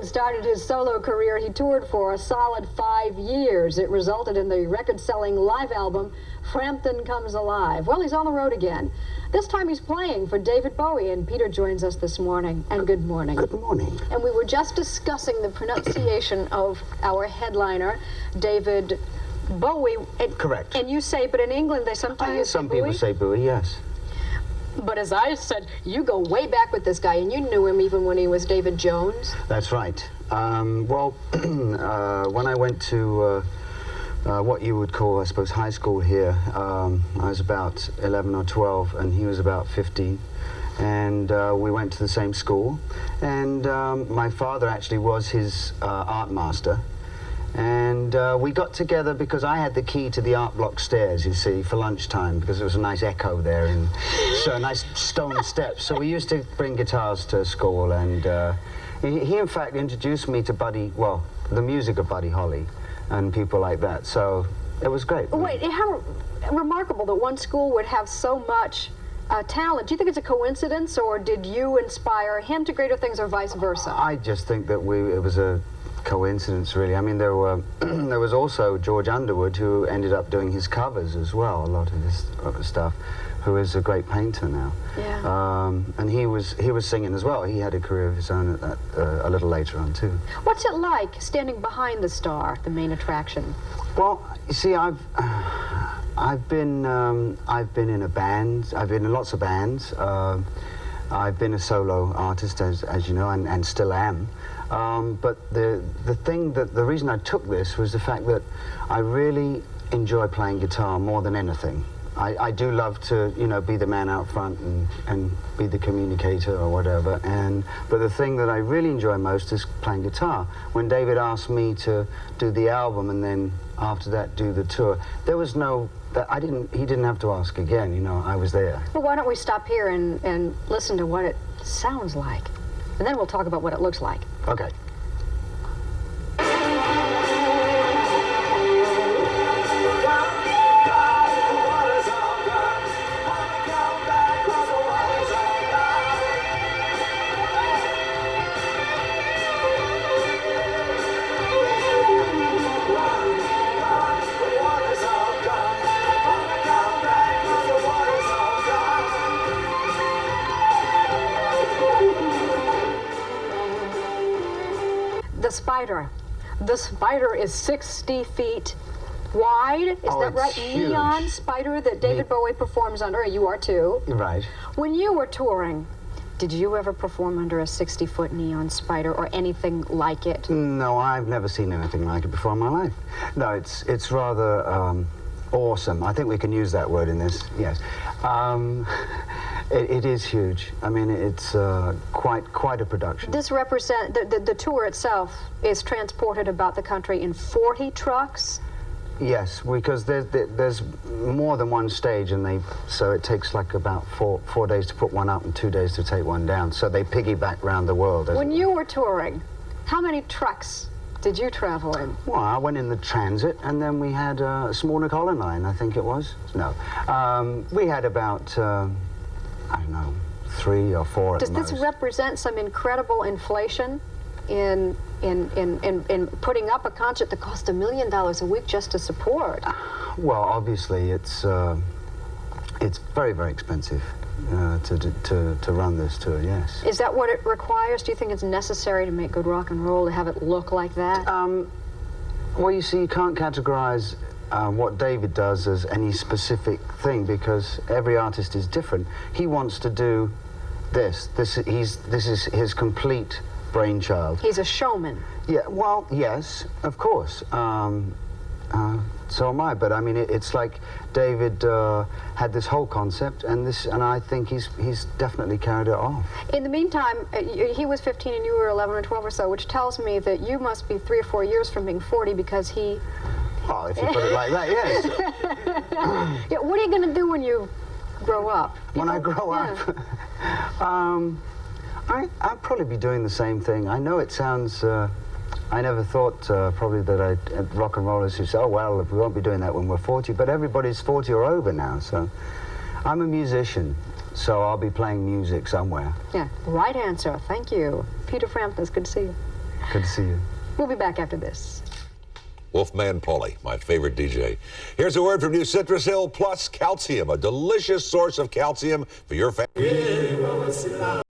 David started his solo career, he toured for a solid 5 years. It resulted in the record-selling live album, Frampton Comes Alive. Well, he's on the road again. This time he's playing for David Bowie, and Peter joins us this morning. And good morning. Good morning. And we were just discussing the pronunciation of our headliner, David Bowie. Correct. And you say, but in England they sometimes some people say Bowie, yes. But as I said, you go way back with this guy, and you knew him even when he was David Jones. That's right. Well, when I went to what you would call, I suppose, high school here, I was about 11 or 12, and he was about 15. And we went to the same school. And my father actually was his art master. And we got together because I had the key to the art block stairs, you see, for lunchtime, because there was a nice echo there, and so nice stone steps. So we used to bring guitars to school, and he in fact introduced me to the music of Buddy Holly and people like that. So it was great. Wait, how remarkable that one school would have so much talent. Do you think it's a coincidence, or did you inspire him to greater things, or vice versa? I just think that it was a coincidence, really. I mean, there was also George Underwood, who ended up doing his covers as well, a lot of his stuff, who is a great painter now. Yeah. And he was singing as well. He had a career of his own at that a little later on too. What's it like standing behind the star, the main attraction? Well, you see, I've been in a band. I've been in lots of bands. I've been a solo artist, as you know, and still am. But the reason I took this was the fact that I really enjoy playing guitar more than anything. I do love to, you know, be the man out front and be the communicator or whatever. But the thing that I really enjoy most is playing guitar. When David asked me to do the album and then after that do the tour, there was no. He didn't have to ask again. You know, I was there. Well, why don't we stop here and listen to what it sounds like, and then we'll talk about what it looks like. Okay. The spider is 60 feet wide. Is that right? Huge. Neon spider that David Bowie performs under. You are too. Right. When you were touring, did you ever perform under a 60-foot neon spider or anything like it? No, I've never seen anything like it before in my life. No, it's rather awesome. I think we can use that word in this. Yes. It is huge. I mean, it's quite a production. This the tour itself is transported about the country in 40 trucks? Yes, because there's more than one stage, and so it takes like about four days to put one up and 2 days to take one down. So they piggyback around the world. When you were touring, how many trucks did you travel in? Well, I went in the Transit, and then we had a small Colin line, I think it was. No, we had about I don't know, 3 or 4 at the most. Does this represent some incredible inflation in putting up a concert that cost $1 million a week just to support? Well, obviously, it's very, very expensive to run this tour. Yes. Is that what it requires? Do you think it's necessary to make good rock and roll to have it look like that? Well, you see, you can't categorize what David does as any specific thing, because every artist is different. He wants to do this. This is his complete brainchild. He's a showman. Yeah. Well, yes, of course. So am I. But I mean, it's like David had this whole concept, and I think he's definitely carried it off. In the meantime, he was 15 and you were 11 or 12 or so, which tells me that you must be 3 or 4 years from being 40, because he. Oh, if you put it like that, yes. Yeah, what are you going to do when you grow up? When I grow up? I'd probably be doing the same thing. I know it sounds... I never thought probably that rock and rollers who say, oh, well, we won't be doing that when we're 40, but everybody's 40 or over now, so... I'm a musician, so I'll be playing music somewhere. Yeah, right answer. Thank you. Peter Frampton, it's good to see you. Good to see you. We'll be back after this. Wolfman Paulie, my favorite DJ. Here's a word from new Citrus Hill Plus Calcium, a delicious source of calcium for your family.